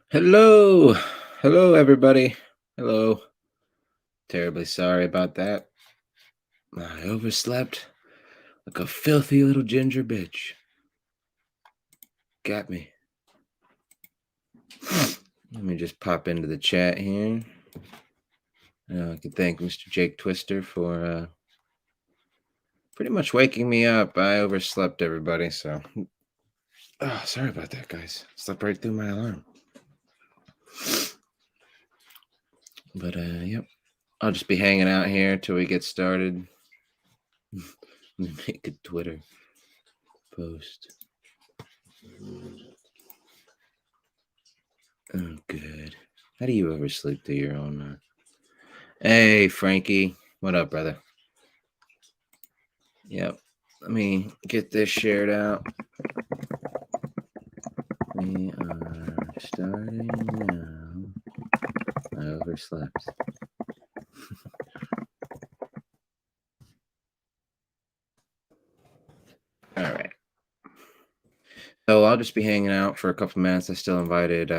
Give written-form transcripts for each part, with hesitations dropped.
Hello. Hello, everybody. Hello. Terribly sorry about that. I overslept like a filthy little ginger bitch. Got me. Let me just pop into the chat here. I can thank Mr. Jake Twister for pretty much waking me up. I overslept, everybody, so... Oh, sorry about that, guys. Slept right through my alarm. But, yep. I'll just be hanging out here till we get started. Make a Twitter post. Oh, good. How do you oversleep through your own... Hey, Frankie. What up, brother? Yep. Let me get this shared out. We are starting now. I overslept. All right. So I'll just be hanging out for a couple minutes. I still invited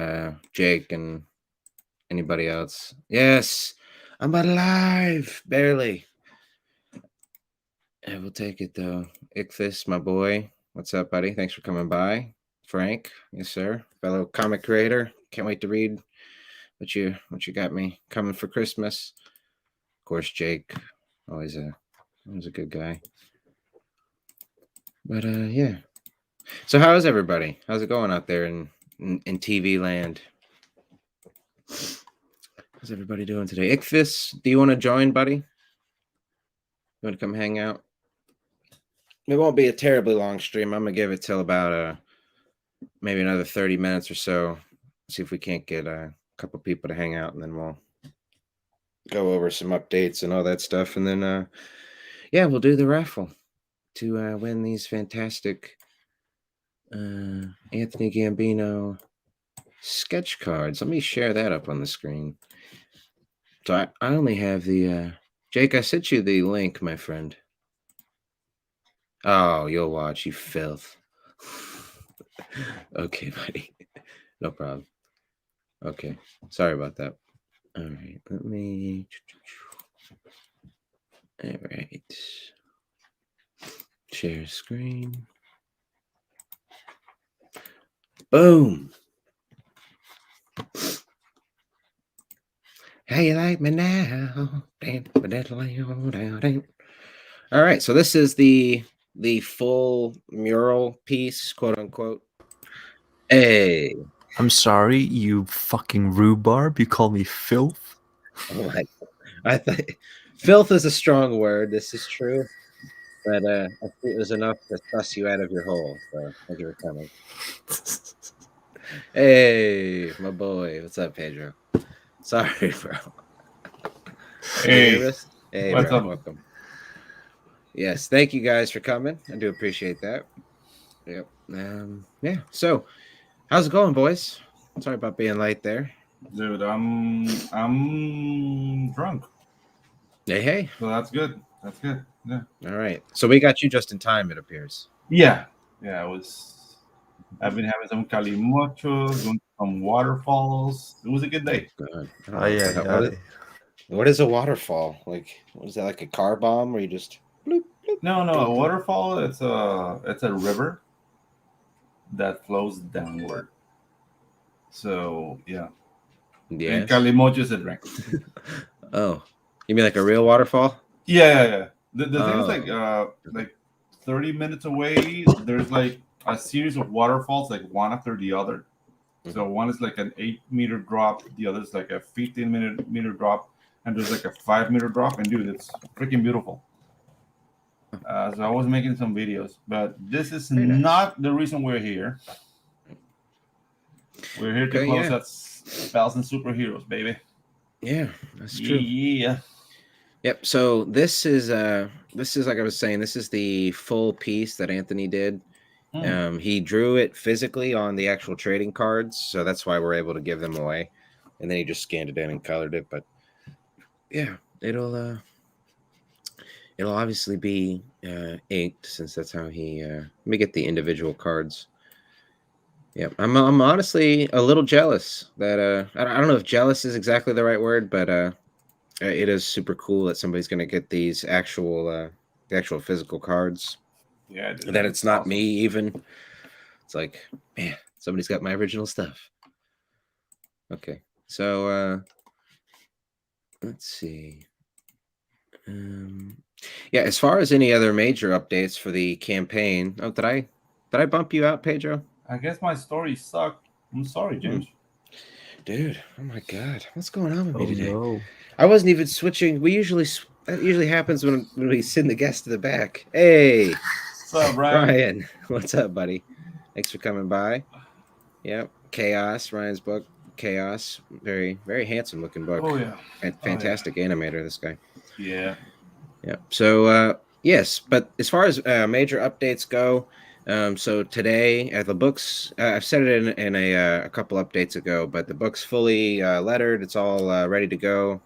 Jake and anybody else. Yes, I'm alive. Barely. I will take it though. Ichthus, my boy. What's up, buddy? Thanks for coming by. Frank, yes, sir. Fellow comic creator. Can't wait to read what you got me coming for Christmas. Of course, Jake, always a good guy. But yeah. So how's everybody? How's it going out there in TV land? How's everybody doing today? Ichthus, do you want to join, buddy? You want to come hang out? It won't be a terribly long stream. I'm gonna give it till about maybe another 30 minutes or so. See if we can't get a couple people to hang out, and then we'll go over some updates and all that stuff, and then yeah, we'll do the raffle to win these fantastic Anthony Gambino sketch cards. Let me share that up on the screen. So I only have the Jake, I sent you the link, my friend. Oh, you'll watch, you filth. Okay, buddy. No problem. Okay. Sorry about that. All right. Let me... All right. Share screen. Boom. How you like me now? All right. So this is the full mural piece, quote unquote. Hey. I'm sorry, you fucking rhubarb. You call me filth? Oh, I thought filth is a strong word. This is true. But I think it was enough to suss you out of your hole. So thank you for coming. Hey, my boy. What's up, Pedro? Sorry, bro. Hey, Hey, what's bro. up? Welcome. Yes, thank you guys for coming. I do appreciate that. Yep. Yeah. So, how's it going, boys? Sorry about being late there. Dude, I'm drunk. Hey. So that's good. That's good. Yeah. All right. So we got you just in time, it appears. Yeah. I've been having some calimochos, going to some waterfalls. It was a good day. God. What is a waterfall? Like, what is that, like a car bomb where you just bloop, bloop, No, bloop, a bloop. waterfall, it's a river that flows downward. So yeah. Yes. And calimocho is a drink. Oh. You mean like a real waterfall? Yeah. The thing is Oh. like 30 minutes away, there's like a series of waterfalls, like one after the other. So one is like an 8-meter drop, the other is like a 15-meter drop, and there's like a 5-meter drop. And dude, it's freaking beautiful. So I was making some videos, but this is Very nice. not the reason we're here. We're here to close out Spells and Superheroes, baby. Yeah, that's true. Yeah. Yep. So this is like I was saying, this is the full piece that Anthony did. He drew it physically on the actual trading cards, so that's why we're able to give them away. And then he just scanned it in and colored it. But yeah, it'll obviously be inked, since that's how he let me get the individual cards. Yeah, I'm honestly a little jealous that I don't know if jealous is exactly the right word, but it is super cool that somebody's gonna get these the actual physical cards. Yeah, dude, That it's it's not me awesome. even. It's like, man, somebody's got my original stuff. Okay, so let's see. Um, yeah, as far as any other major updates for the campaign, oh, did I bump you out, Pedro? I guess my story sucked. I'm sorry, Hmm? Ginge. Dude, oh my god, what's going on with me Oh today? no. I wasn't even switching. That usually happens when we send the guest to the back. Hey, What's up, Brian? Ryan, what's up, buddy? Thanks for coming by. Yep, Chaos, Ryan's book, Chaos. Very, very handsome looking book. Oh yeah. And Oh yeah. fantastic animator, this guy. Yeah. Yeah. So yes, but as far as major updates go, so today the books I've said it in a couple updates ago, but the book's fully lettered. It's all ready to go.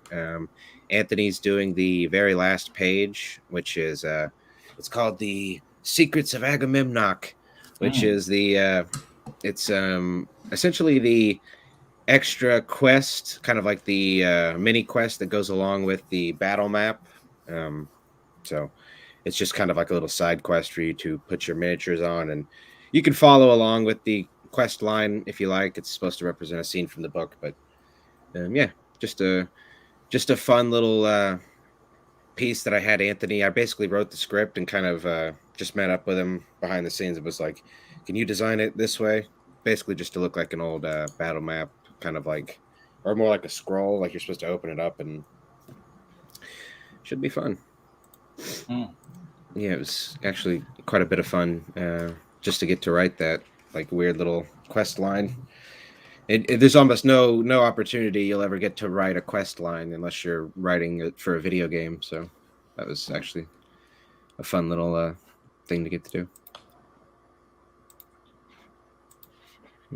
Anthony's doing the very last page, which is it's called the Secrets of Agamemnon, which Mm. is it's essentially the extra quest, kind of like the mini quest that goes along with the battle map. Um, so it's just kind of like a little side quest for you to put your miniatures on, and you can follow along with the quest line if you like. It's supposed to represent a scene from the book, but yeah, just a fun little piece that I had Anthony. I basically wrote the script and kind of just met up with him behind the scenes. It was like, can you design it this way? Basically, just to look like an old battle map, kind of like, or more like a scroll, like you're supposed to open it up, and should be fun. Mm. Yeah, it was actually quite a bit of fun just to get to write that like weird little quest line. There's almost no opportunity you'll ever get to write a quest line unless you're writing it for a video game. So that was actually a fun little thing to get to do.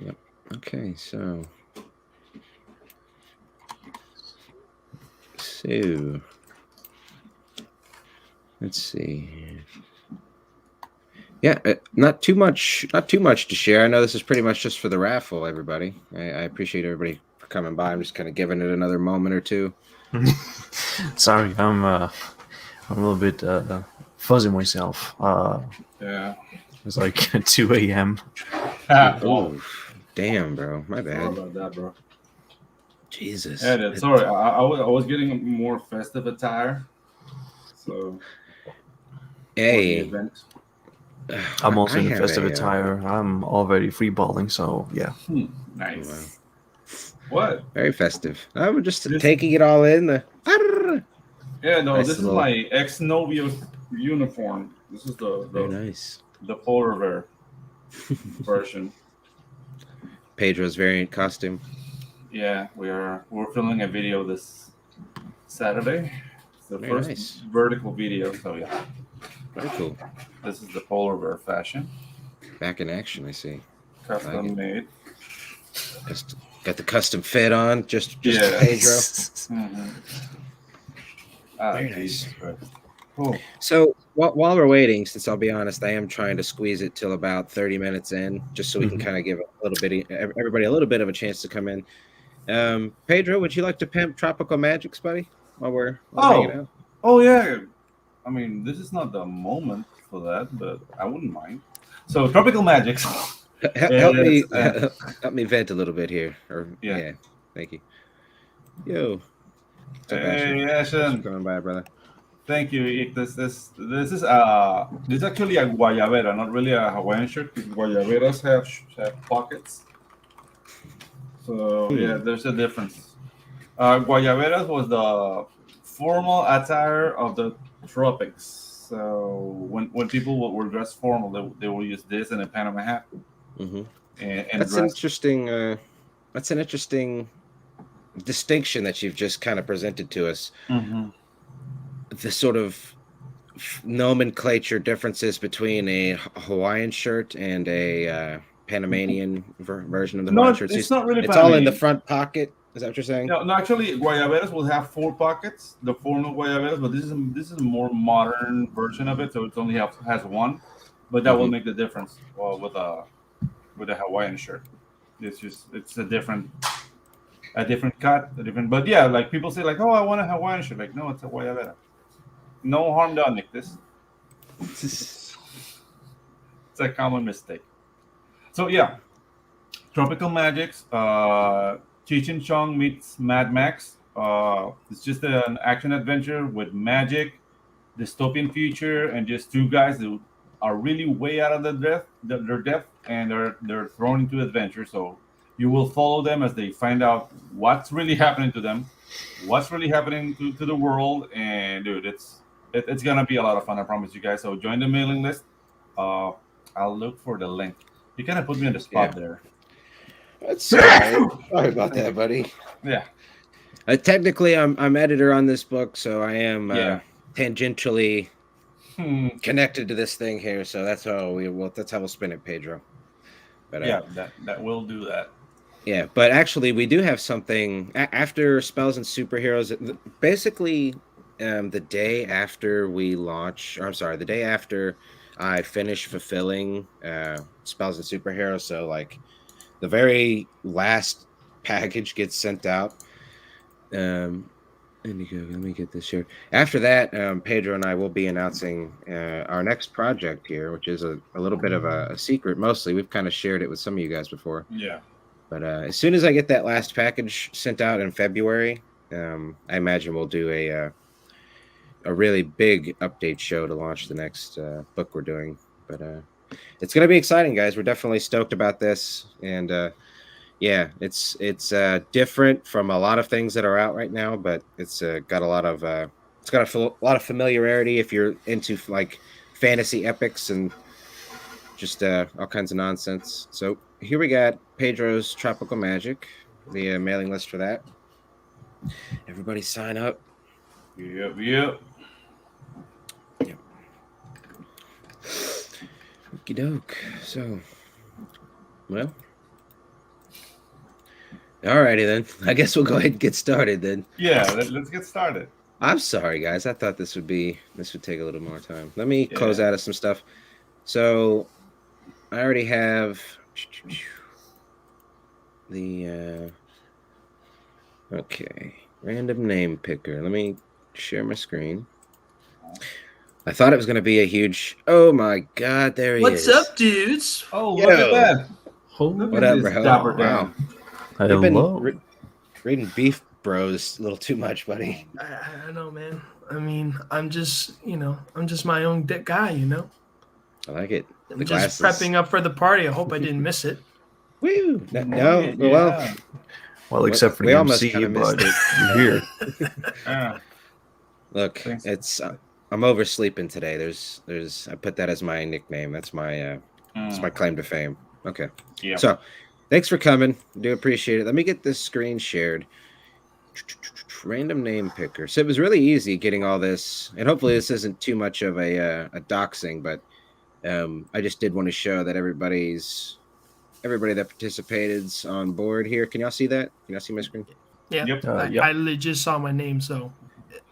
Yep. Okay, so let's see. Yeah, not too much to share. I know this is pretty much just for the raffle, everybody. I appreciate everybody for coming by. I'm just kind of giving it another moment or two. Sorry, I'm a little bit fuzzy myself. Yeah. It's like 2 a.m. Whoa. Oof, damn, bro. My Sorry bad. about that, bro. Jesus. Yeah, dude, sorry. I was getting more festive attire. So for the Hey. event. I'm also I in the have festive a, attire. I'm already free balling, so yeah. Nice. What? very festive. I'm just This- taking it all in. Yeah, no, Nice this is little- my ex-novio's uniform. This is Very nice. the polar bear version. Pedro's variant costume. Yeah, we're filming a video this Saturday. It's the Very first nice. vertical video, so yeah. Very cool. This is the polar bear fashion. Back in action, I see. Custom made. Got the custom fit on, just Yeah. for Pedro. Mm-hmm. Very Jesus nice. Christ. Cool. So while we're waiting, since I'll be honest, I am trying to squeeze it till about 30 minutes in, just so we can kind of give everybody a little bit of a chance to come in. Pedro, would you like to pimp Tropical Magics, buddy? While we're hanging out. Oh yeah. I mean, this is not the moment for that, but I wouldn't mind. So, Tropical Magics. Help me Yes, help me vent a little bit here. Or Yeah. yeah, thank you. Yo. What's up, Hey, Ashton? Thanks for Ashton. coming by, brother. Thank you. This is actually a guayabera, not really a Hawaiian shirt. Because guayaberas have pockets. So yeah, there's a difference. Guayaberas was the formal attire of the tropics. So when people were dressed formal, they will use this and a Panama hat. Mm-hmm. And That's an dress. interesting. That's an interesting distinction that you've just kind of presented to us. Mm-hmm. The sort of nomenclature differences between a Hawaiian shirt and a Panamanian version of the Hawaiian shirt. It's not really. It's all in the Panamanian. front pocket. Is that what you're saying? No, actually, guayaberas will have 4 pockets, the formal guayaberas, but this is a more modern version of it, so it only has one, but that will make the difference. Well, with with a Hawaiian shirt. It's a different cut, but yeah, like people say like, oh, I want a Hawaiian shirt. Like, no, it's a guayabera. No harm done, Nick. This it's a common mistake. So yeah, Tropical Magics. Cheech and Chong meets Mad Max. It's just an action adventure with magic, dystopian future, and just two guys who are really way out of their depth, and they're thrown into adventure. So you will follow them as they find out what's really happening to them, what's really happening to the world, and dude, it's gonna be a lot of fun. I promise you guys. So join the mailing list. I'll look for the link. You kind of put me on the spot there. That's all right. Sorry about that, buddy. Yeah. Technically, I'm editor on this book, so I am Yeah. tangentially connected to this thing here. So that's how we'll spin it, Pedro. But Yeah, that will do that. yeah, but actually, we do have something after Spells and Superheroes. Basically, the day after we launch, or I'm sorry, the day after I finish fulfilling Spells and Superheroes. So like the very last package gets sent out. Let me get this here. After that, Pedro and I will be announcing our next project here, which is a little bit of a secret. Mostly, we've kind of shared it with some of you guys before. Yeah. But as soon as I get that last package sent out in February, I imagine we'll do a really big update show to launch the next book we're doing. But it's going to be exciting, guys. We're definitely stoked about this, and yeah, it's different from a lot of things that are out right now, but it's got a lot of familiarity if you're into like fantasy epics and just all kinds of nonsense. So here we got Pedro's Tropical Magic, the mailing list for that. Everybody sign up. Yep. Okie doke. So, well, alrighty then. I guess we'll go ahead and get started then. Yeah, let's get started. I'm sorry, guys. I thought this would take a little more time. Let me close out of some stuff. So, I already have the okay, random name picker. Let me share my screen. I thought it was going to be a huge. Oh my God! There he is. What's up, dudes? Oh, look at that! Look What at up, this bro? dapper Wow. Dan. You've been Hello. reading Beef Bros a little too much, buddy. I know, man. I mean, I'm just my own guy, I like it. I'm The just glasses. prepping up for the party. I hope I didn't miss it. Woo! No, well, Well, except for we the almost MC, kinda missed but it. you're here. Yeah. look, Thanks. it's I'm oversleeping today. There's I put that as my nickname. That's my claim to fame. Okay. Yeah. So, thanks for coming. Do appreciate it. Let me get this screen shared. Random name picker. So it was really easy getting all this, and hopefully this isn't too much of a doxing, but I just did want to show that everybody that participated's on board here. Can y'all see that? Can y'all see my screen? Yeah, Yep. Yep. I legit saw my name, so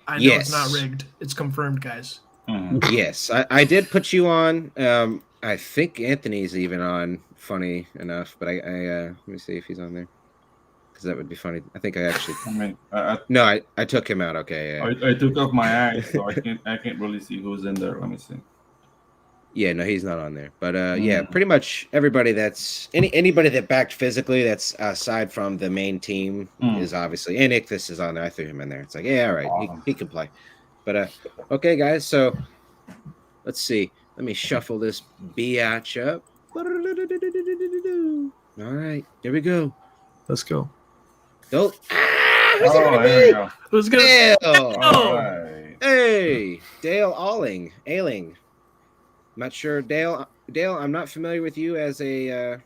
I know it's not Yes. rigged. It's confirmed, guys. Mhm. Yes, I did put you on. I think Anthony's even on. Funny enough, but I let me see if he's on there because that would be funny. I think I actually I mean, no, I took him out. Okay, yeah. I took off my eyes, so I can't really see who's in there. Let me see. Yeah, no, he's not on there. But yeah, pretty much everybody that's anybody that backed physically that's aside from the main team is obviously, and Ichthus is on there. I threw him in there. It's like, yeah, all right, Awesome. he can play. But okay, guys, so let's see. Let me shuffle this biatch up. All right, here we go. Let's go. Go. Who's Oh, there you go. Who's gonna? Dale. Oh. All right. Hey, Dale Ailing. Not sure, Dale. I'm not familiar with you as a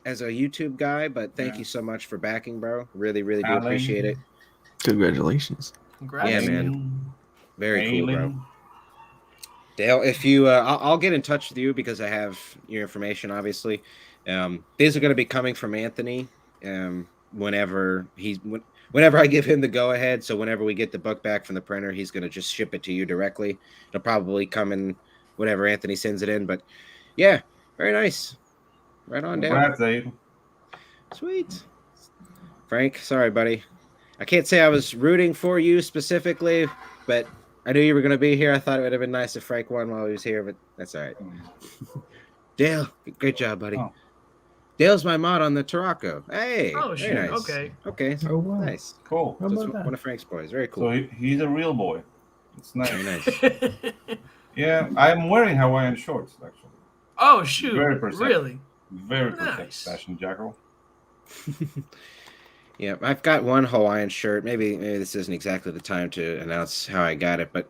YouTube guy, but thank you so much for backing, bro. Really, really do Ailing. appreciate it. Congratulations. Congrats. Yeah, man. Very cool, bro. Ailing. Dale, if you, I'll get in touch with you because I have your information. Obviously, these are going to be coming from Anthony. Whenever I give him the go ahead. So whenever we get the book back from the printer, he's going to just ship it to you directly. It'll probably come in whenever Anthony sends it in. But yeah, very nice. Right on, Dale. Congrats, Dave. Sweet. Frank, sorry, buddy. I can't say I was rooting for you specifically, but I knew you were going to be here. I thought it would have been nice if Frank won while he was here, but that's all right. Dale, great job, buddy. Oh. Dale's my mod on the Tarako. Hey, Oh, very shit. nice. Okay. Oh wow. Nice. Cool. How So about it's that? one of Frank's boys. Very So cool. he's a real boy. It's Very nice. nice. Yeah, I'm wearing Hawaiian shorts actually. Oh, shoot. Very perceptive. Really? Very Nice. protective fashion, Jackal. Yeah, I've got one Hawaiian shirt. Maybe this isn't exactly the time to announce how I got it, but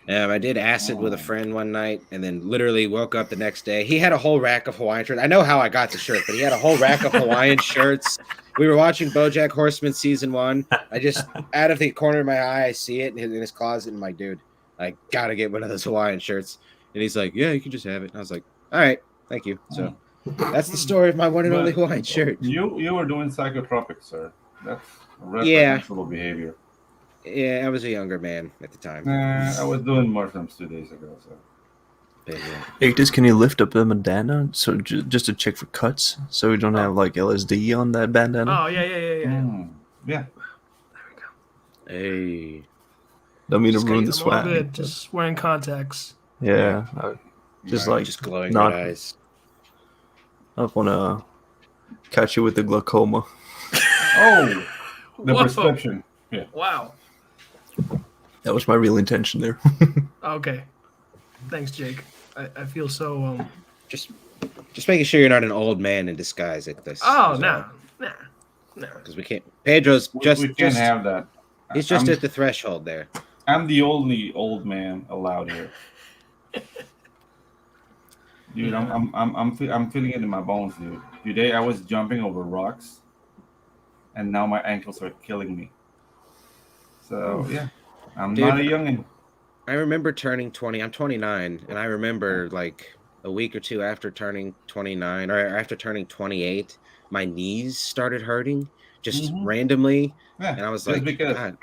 I did acid with a friend one night, and then literally woke up the next day. He had a whole rack of Hawaiian shirts. I know how I got the shirt, but he had a whole rack of Hawaiian shirts. We were watching BoJack Horseman season 1. I just, out of the corner of my eye, I see it in his closet, and I'm like, dude, I gotta get one of those Hawaiian shirts. And he's like, yeah, you can just have it. And I was like, all right, thank you. So that's the story of my one and only Hawaiian shirt. You were doing psychotropics, sir. That's reprehensible behavior. Yeah, I was a younger man at the time. I was doing mushrooms 2 days ago. So But, yeah. Ignis, can you lift up the bandana so just to check for cuts, so we don't have like LSD on that bandana? Oh, yeah. yeah. There we go. Hey, Don't mean to Just ruin gotta the I'm all swag. good. Just wearing contacts. Yeah, just Right. like just glowing not- red eyes. I want to catch you with the glaucoma. Oh, the Whoa. prescription. Wow. That was my real intention there. Okay. Thanks, Jake. I feel so Just making sure you're not an old man in disguise at this. Oh, no. Because we can't. Pedro's We just can't have that. he's just I'm, at the threshold there. I'm the only old man allowed here. Dude, I'm feeling it in my bones, dude. Today I was jumping over rocks, and now my ankles are killing me. So yeah, I'm Dude, not a youngin. I remember turning 20. I'm 29, and I remember like a week or two after turning 29, or after turning 28, my knees started hurting just Mhm. randomly, Yeah, and I was just like, because God.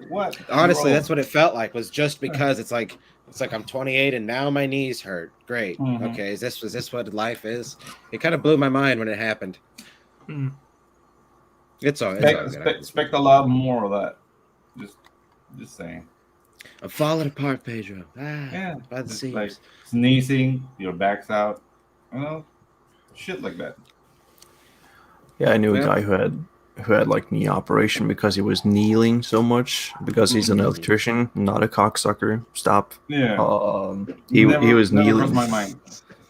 what? Honestly, Bro. that's what it felt like. Was just because it's like I'm 28 and now my knees hurt. Great. Mhm. Okay, is this what life is? It kind of blew my mind when it happened. Hmm. It's all good. Expect a lot more of that. Just saying. I'm falling apart, Pedro. Yeah, by the just seams. like sneezing, your back's out, shit like that. Yeah, I knew a Yeah. guy who had like knee operation because he was kneeling so much because he's an electrician, not a cocksucker. Stop. Yeah, He was never kneeling. crossed my mind.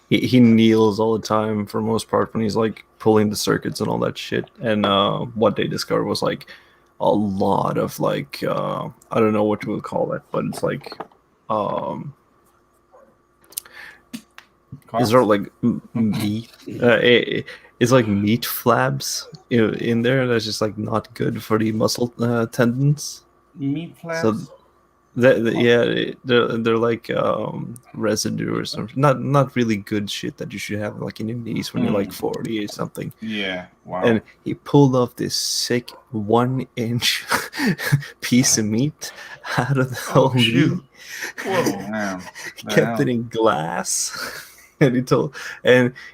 He kneels all the time for most part when he's like pulling the circuits and all that shit. And what they discovered was like a lot of like I don't know what you would call it, but it's like is there like meat? It's like meat flabs in there that's just like not good for the muscle tendons. Meat flaps? So yeah, they're like residue or something. Not really good shit that you should have like in your knees when you're like 40 or something. Yeah, wow. And he pulled off this sick 1-inch piece of meat out of the whole shoot. knee. Whoa, man. Kept it in glass. And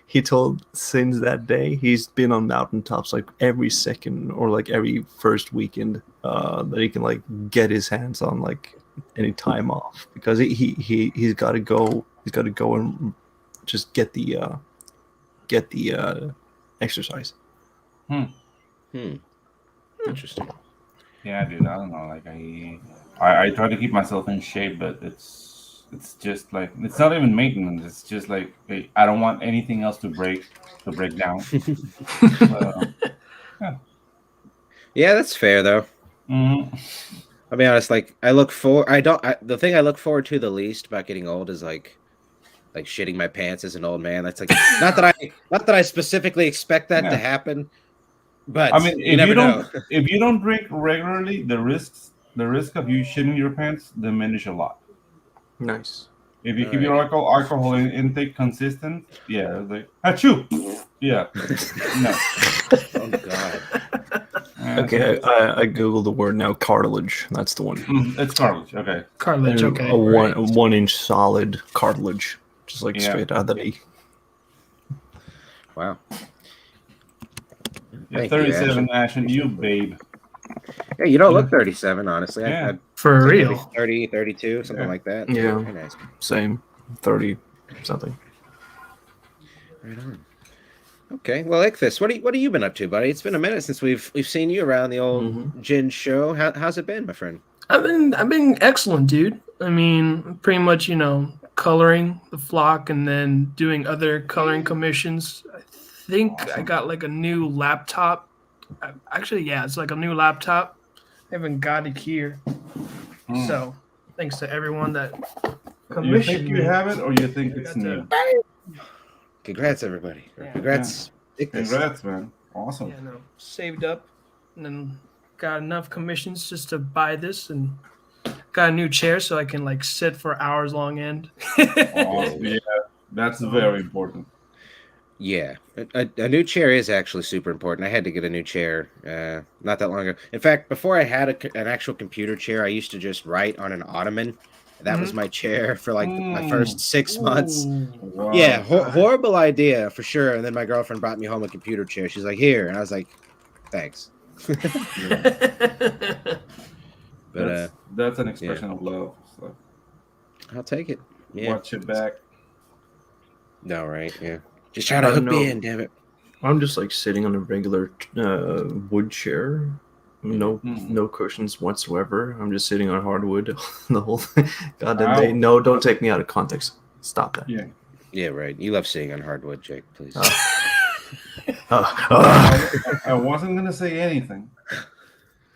he told since that day he's been on mountaintops like every second or like every first weekend that he can like get his hands on like any time off because he's got to go and just get the exercise. Interesting. Yeah, dude. I don't know. Like I try to keep myself in shape, but it's just like it's not even maintenance. It's just like hey, I don't want anything else to break down. Yeah, that's fair though. Mhm. I'll be honest. Like the thing I look forward to the least about getting old is like shitting my pants as an old man. That's like not that I specifically expect that to Yeah. happen. But I mean, you never know. if you don't drink regularly, the risk of you shitting your pants diminish a lot. Nice. If you All keep your alcohol intake consistent, yeah, it's like achoo, yeah, no. Oh god. Okay, I googled the word now. Cartilage. That's the one. It's cartilage. Okay. Cartilage, okay. A right. 1 inch solid cartilage, just like Yeah. straight out of the knee. Wow. Yeah, Thank you, 37 Ash. Ash, and you, babe. Hey, you don't look 37, honestly. Yeah. I'd For say real. maybe 30, 32, something Yeah. like that. Yeah. Very nice. Same. 30 something. Right on. Okay, well, Ichthus, what have you been up to, buddy? It's been a minute since we've seen you around the old Ginge show. How's it been, my friend? I've been excellent, dude. I mean, pretty much, coloring the flock and then doing other coloring commissions. I think I Awesome. got like a new laptop. Actually, yeah, it's like a new laptop. I haven't got it here. Hmm. So, thanks to everyone that You commissioned think you me. have it, or you think I it's got to- new? Congrats, everybody. Yeah. Congrats, Ichthus. Congrats, man. Awesome. Yeah, no, saved up and then got enough commissions just to buy this and got a new chair so I can like sit for hours long end. Awesome. Yeah, that's very important. Yeah, a new chair is actually super important. I had to get a new chair not that long ago. In fact, before I had an actual computer chair, I used to just write on an ottoman. That was my chair for like my first 6 months. Ooh. Wow. Yeah, horrible idea for sure. And then my girlfriend brought me home a computer chair. She's like, "Here," and I was like, "Thanks." But that's an expression of love. So I'll take it. Yeah. watch it back. No, right? Yeah. Just trying to I hook don't me know. in, damn it. I'm just like sitting on a regular wood chair. No cushions whatsoever. I'm just sitting on hardwood the whole goddamn day. No, don't take me out of context. Stop that. Yeah. Yeah, right. You love sitting on hardwood, Jake. Please. I wasn't gonna say anything.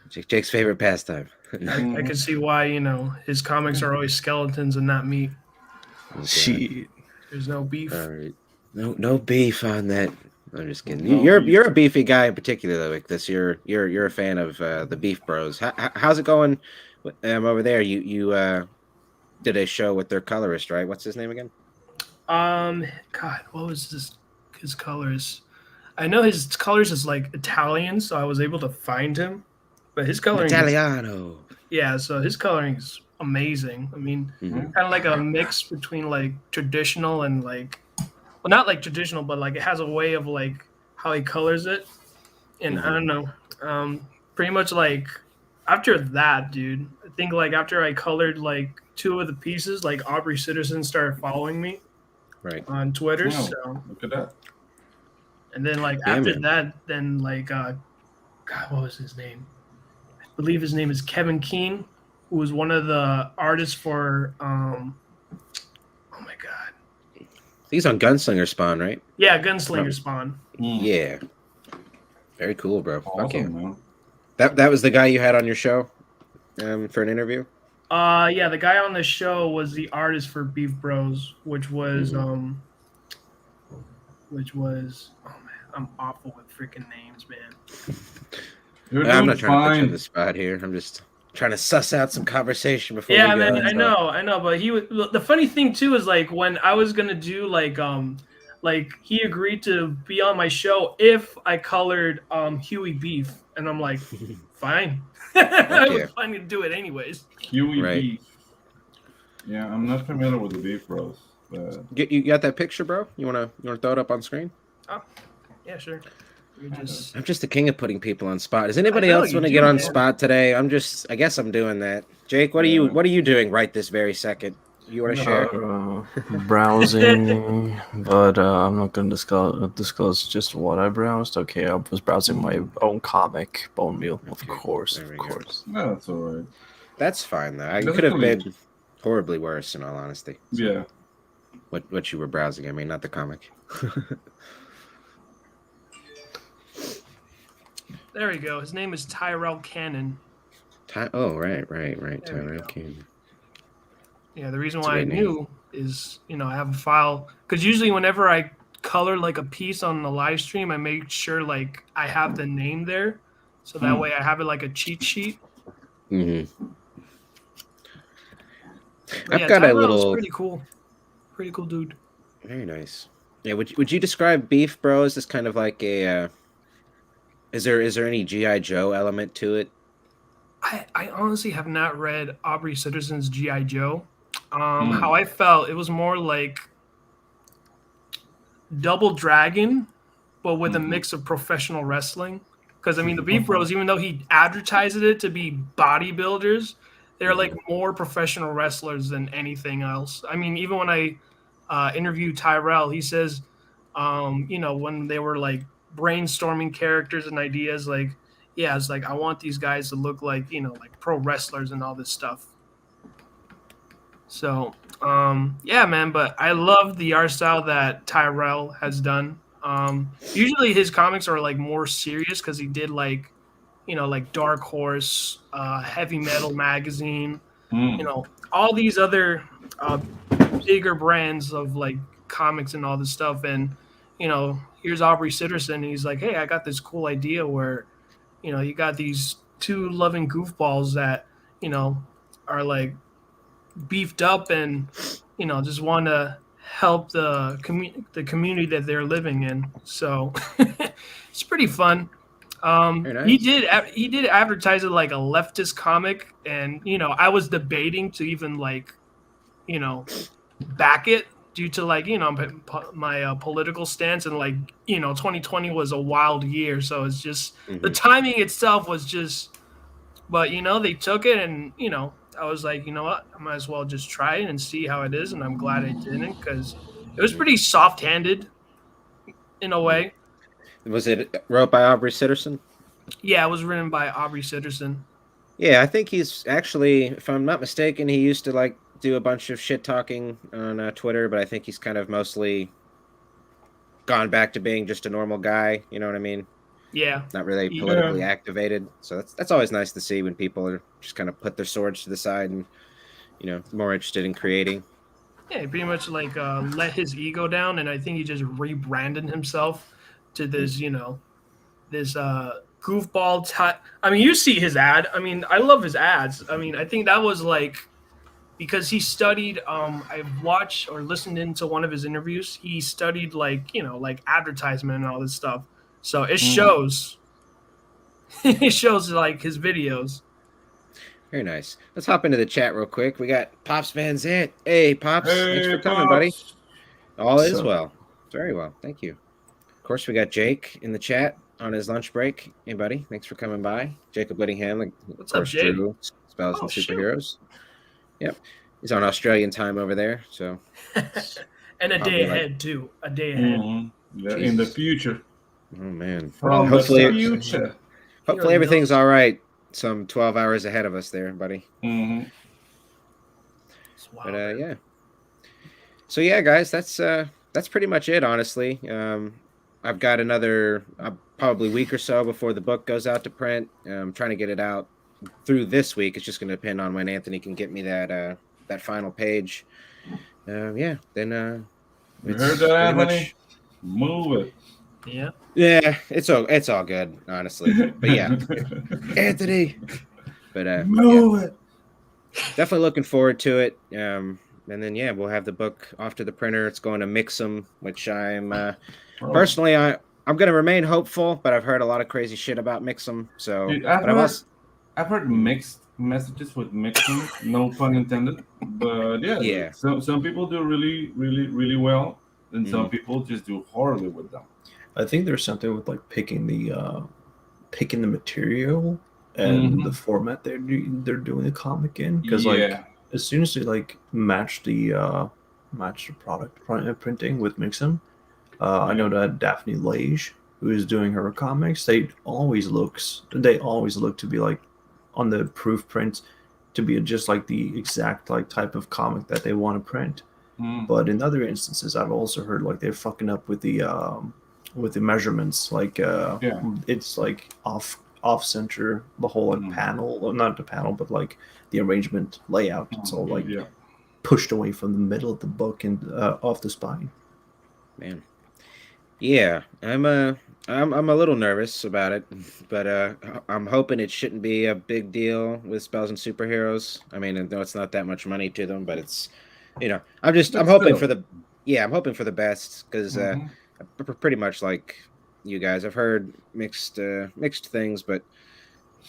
Jake's favorite pastime. I can see why, his comics are always skeletons and not meat. Shit. There's no beef. All right. No beef on that. I'm just kidding. No You're beef. a beefy guy in particular, though. Like this, you're a fan of the Beef Bros. How's it going over there? You did a show with their colorist, right? What's his name again? God, what was his colors? I know his colors is like Italian, so I was able to find him. But his coloring Italiano. so his coloring is amazing. I mean, Mhm. kind of like a mix between like traditional and like, well, not like traditional, but like it has a way of like how he colors it. And I don't know, pretty much like after that, dude, I think like after I colored like 2 of the pieces, like Aubrey Citizen started following me Right. on Twitter. Wow. So, Look at that. and then like Yeah, after man. that, then like, God, what was his name? I believe his name is Kevin Keane, who was one of the artists for oh my god, He's on Gunslinger Spawn, right? yeah, Gunslinger Spawn. Yeah. Very cool, bro. Fuck yeah. Awesome, man. That was the guy you had on your show for an interview? Yeah, the guy on the show was the artist for Beef Bros, which was oh man, I'm awful with freaking names, man. You're I'm doing not trying to put you on fine. the spot here. I'm just trying to suss out some conversation before Yeah, we go. man, I know, but he was the funny thing too is like when I was gonna do like he agreed to be on my show if I colored Huey Beef, and I'm like, fine. I was fine to do it anyways. Huey Right. beef. Yeah, I'm not familiar with the Beef Bros, but You got that picture, bro? You wanna throw it up on screen? Yeah, sure. Let me just... I'm just the king of putting people on spot. Does anybody I know else you want to do, get on man. spot today? I guess I'm doing that. Jake, what are you doing right this very second? You want to share? Browsing, but I'm not going to disclose just what I browsed. Okay, I was browsing my own comic, Bone Meal, of Okay, course, there of we go. course. no, that's all right. That's fine though. I Doesn't could have really- been horribly worse, in all honesty. Yeah. What you were browsing? I mean, not the comic. There we go. His name is Tyrell Cannon. Oh, right. There we Tyrell go. King. Yeah, the reason That's a why I great name. knew is, I have a file because usually whenever I color like a piece on the live stream, I make sure like I have the name there, so that way I have it like a cheat sheet. Mm-hmm. But I've yeah, got a Tyrell's little. pretty cool dude. Very nice. Yeah. Would you describe Beef Bros as kind of like a? Is there any GI Joe element to it? I honestly have not read Aubrey Citizen's G.I. Joe. How I felt, it was more like Double Dragon but with a mix of professional wrestling. Because I mean, the Beef Bros, even though he advertised it to be bodybuilders, they're like more professional wrestlers than anything else. I mean, even when I interviewed Tyrell, he says, when they were like brainstorming characters and ideas, like, yeah, it's like I want these guys to look like like pro wrestlers and all this stuff. So, yeah, man. But I love the art style that Tyrell has done. Usually his comics are like more serious because he did like like Dark Horse, Heavy Metal Magazine, all these other bigger brands of like comics and all this stuff. And here's Aubrey Sitterson. He's like, hey, I got this cool idea where you got these two loving goofballs that are like beefed up and just want to help the community that they're living in. So it's pretty fun. Very nice. He did advertise it like a leftist comic, and I was debating to even like back it due to like my political stance, and like 2020 was a wild year, so it's just the timing itself was just. But they took it, and I was like, you know what, I might as well just try it and see how it is, and I'm glad I didn't because it was pretty soft-handed in a way. Was it wrote by Aubrey Sitterson? Yeah, it was written by Aubrey Sitterson. Yeah, I think he's actually, if I'm not mistaken, he used to like do a bunch of shit talking on Twitter, but I think he's kind of mostly gone back to being just a normal guy. You know what I mean? Yeah. Not really politically activated. So that's always nice to see when people are just kind of put their swords to the side and more interested in creating. Yeah, he pretty much like let his ego down, and I think he just rebranded himself to this, this goofball type. I mean, you see his ad. I mean, I love his ads. I mean, I think that was like because he studied. I've watched or listened into one of his interviews. He studied like like advertisement and all this stuff. So it shows. It shows like his videos. Very nice. Let's hop into the chat real quick. We got Pops Van Zant. Hey, Pops. Thanks for coming, buddy. All is well. Very well. Thank you. Of course, we got Jake in the chat on his lunch break. Hey, buddy. Thanks for coming by. Jacob Whittingham. What's up, Jake? Drew, Spells and shoot. Superheroes. Yep. He's on Australian time over there. So. And a day ahead, too. A day ahead. Yeah, in the future. Oh, man. From hopefully, the future. Hopefully everything's all right. Some 12 hours ahead of us there, buddy. But yeah. So yeah, guys, that's pretty much it, honestly. I've got another probably week or so before the book goes out to print. I'm trying to get it out through this week. It's just going to depend on when Anthony can get me that final page. Yeah, then you heard that, Anthony? Move it. Yeah. Yeah, it's all good, honestly. But yeah, Anthony. But move it. Definitely looking forward to it. And then yeah, we'll have the book off to the printer. It's going to Mix'em, which I'm personally I'm going to remain hopeful, but I've heard a lot of crazy shit about Mix'em. So dude, I've heard mixed messages with Mix'em, no pun intended. But yeah. Some people do really, really, really well, and some people just do horribly with them. I think there's something with like picking the material and the format they're doing the comic in, because like as soon as they like match the product printing with Mix'em, I know that Daphne Lage, who is doing her comics, they always look to be like on the proof print to be just like the exact like type of comic that they want to print. But in other instances, I've also heard like they're fucking up with the measurements, like it's like off center the whole like panel, well, not the panel, but like the arrangement layout. It's all like pushed away from the middle of the book and off the spine. Man, yeah, I'm a little nervous about it, but I'm hoping it shouldn't be a big deal with Spells and Superheroes. I mean, I know it's not that much money to them, but it's I'm hoping for the best, because pretty much like you guys, I've heard mixed things, but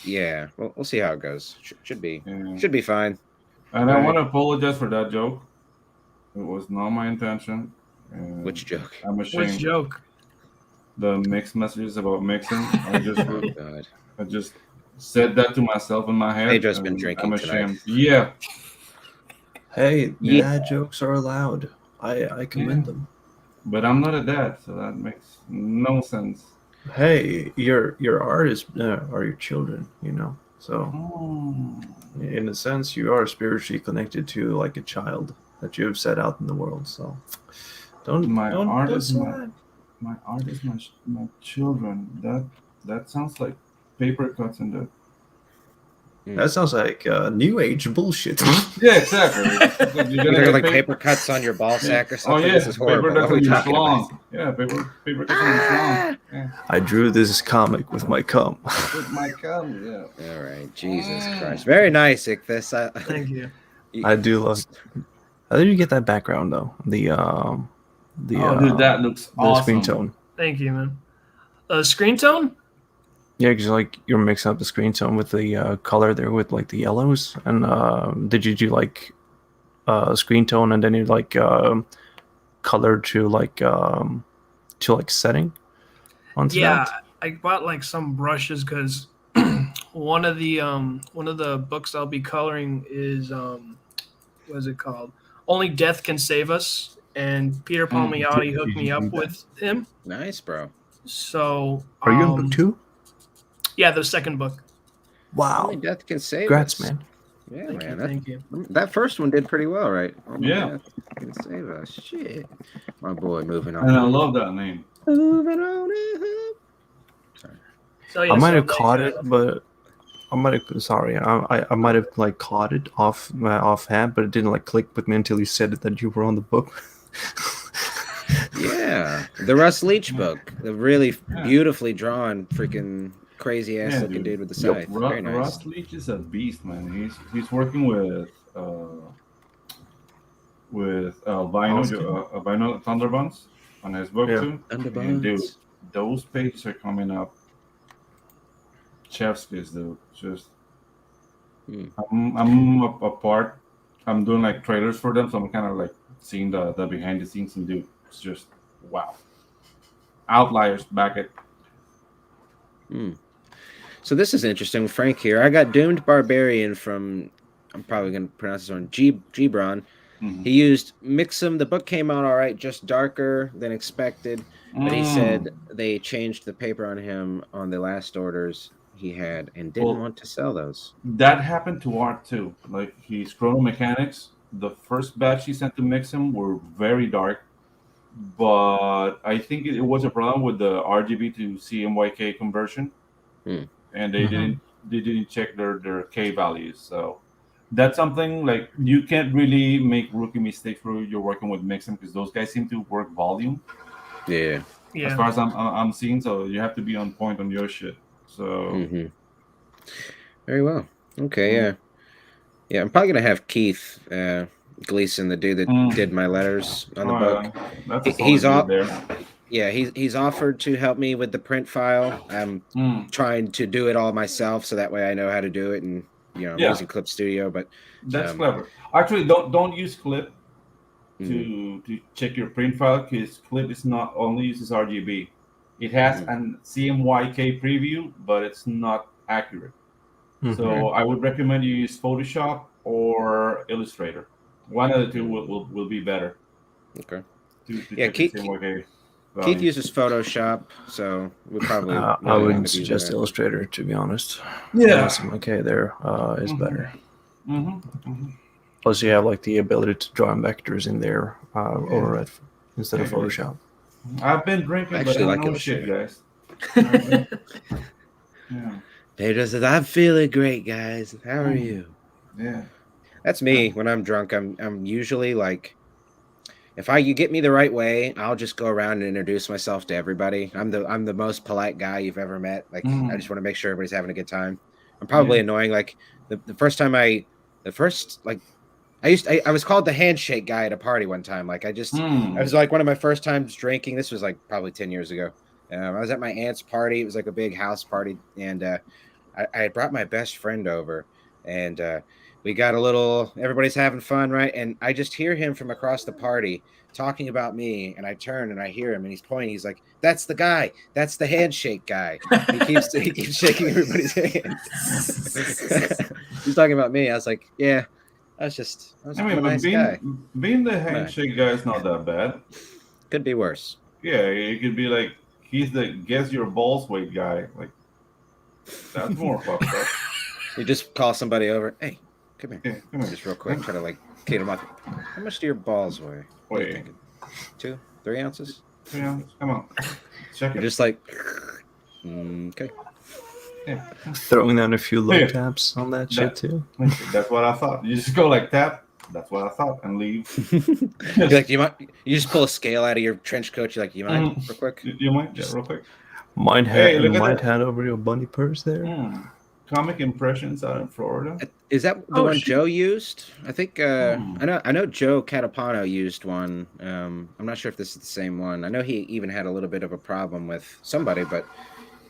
yeah, we'll see how it goes. Should be fine. And I want to apologize for that joke. It was not my intention. Which joke? I'm ashamed. Which joke? the mixed messages about mixing. Oh God. I just said that to myself in my head. Pedro's been and drinking I'm tonight. ashamed. Yeah, Hey, Yeah. dad jokes are allowed. I commend Yeah. them. but I'm not a dad, so that makes no sense. Hey, your artists are your children, you know. So Mm. in a sense, you are spiritually connected to like a child that you have set out in the world. So don't My don't art don't is say my that. my art is my children. That sounds like paper cuts in the. That sounds like new age bullshit. Yeah, exactly. It's like you're You're gonna talking get like paid. paper cuts on your ball sack or Oh something. yeah, This is paper horrible. cuts What are we on your talking about? schlong. Yeah, paper cuts on your schlong. Yeah. I drew this comic with my cum. With my cum, yeah. All right, Jesus Christ. Very nice, Ichthus. Thank you. I do love. How did you get that background though? The Oh, dude, that looks the screen awesome. tone. Thank you, man. Screen tone? Yeah, because like you're mixing up the screen tone with the color there with like the yellows. And did you do like screen tone and then you like color to like setting onto Yeah, that? I bought like some brushes because one of the books I'll be coloring is what is it called? Only Death Can Save Us, and Peter Palmiotti hooked Did me you up do that? with him. Nice, bro. So Are you in book 2? yeah, the second book. Wow. Only death can save Congrats, us. man. Yeah, Thank man. you, thank you. That first one did pretty well, right? Only Yeah. death can save us. Shit. My boy moving on. And I love that name. Moving on. Sorry. So yeah, I might so have like, caught it, but I might have. Sorry, I might have like caught it offhand, but it didn't like click with me until you said it that you were on the book. Yeah. The Russ Leach book. The really Yeah. beautifully drawn, freaking crazy ass Yeah, looking dude. dude with the Yep. scythe. Very nice. Ross Leach is a beast, man. He's working with Vinyl Thunderbuns on his book Yeah. too. And dude, Underbuns. those pages are coming up. Chef's kiss, dude. Just I'm a part. I'm doing like trailers for them, so I'm kind of like seeing the behind the scenes, and dude, it's just wow. Outliers back at. So this is interesting with Frank here. I got Doomed Barbarian from, I'm probably going to pronounce this one, Gibran. Mhm. He used Mixum. The book came out all right, just darker than expected. But he said they changed the paper on him on the last orders he had and didn't Well, want to sell those. That happened to Art too. Like his Chrono Mechanics, the first batch he sent to Mixum were very dark, but I think it was a problem with the RGB to CMYK conversion, and they didn't check their K values. So that's something like you can't really make rookie mistakes where you're working with Mixum because those guys seem to work volume. Yeah. As far as I'm seeing, so you have to be on point on your shit. So Very well. Okay, yeah. I'm probably gonna have Keith Gleason, the dude that did my letters on the book. That's a He's solid off. dude there. Yeah, he's offered to help me with the print file. I'm trying to do it all myself, so that way I know how to do it, and I'm using Clip Studio. But that's clever. Actually, don't use Clip to check your print file because Clip is not only uses RGB. It has an CMYK preview, but it's not accurate. So I would recommend you use Photoshop or Illustrator. One of the two will be better. Okay. To Yeah, check the CMYK Keith value. uses Photoshop, so we probably. I really would end up using suggest that. Illustrator, to be honest. Yeah. Okay, there is better. Mm-hmm. Plus, you have like the ability to draw in vectors in there instead of Photoshop. I've been drinking, I but actually I like don't know shit, Illustrator. guys. Yeah. Pedro says, "I'm feeling great, guys. How are you?" Yeah. That's me when I'm drunk. I'm usually like, if you get me the right way, I'll just go around and introduce myself to everybody. I'm the most polite guy you've ever met. Like I just want to make sure everybody's having a good time. I'm probably annoying. Like the first time I was called the handshake guy at a party one time. Like I was like one of my first times drinking. This was like probably 10 years ago. I was at my aunt's party. It was like a big house party, and I had brought my best friend over, and we got a little. Everybody's having fun, right? And I just hear him from across the party talking about me, and I turn and I hear him, and he's pointing. He's like, "That's the guy. That's the handshake guy." He keeps shaking everybody's hand. He's talking about me. I was like, "Yeah, I'm I mean, a but nice guy. being the handshake guy is not that bad. Could be worse." Yeah, it could be like he's the guess your balls weight guy. Like that's more fucked up. You just call somebody over. Hey, come here. Yeah, come here. Just real quick, try to like kid him up. How much do your balls weigh? What are you Wait, thinking? 2, 3 ounces? yeah, come on, check You're it. just like, okay. Yeah. Throwing down a few low Yeah. taps on that That- shit too. That's what I thought. You just go like tap. That's what I thought, and leave. You're like, you just pull a scale out of your trench coat. You're like, you mind real quick? You might, yeah, real quick. Might Hey, hand, look at might that. hand over your bunny purse there. Comic impressions out in Florida. Is that the Oh, one shit. Joe used? I think Hmm. I know Joe Catapano used one. I'm not sure if this is the same one. I know he even had a little bit of a problem with somebody, but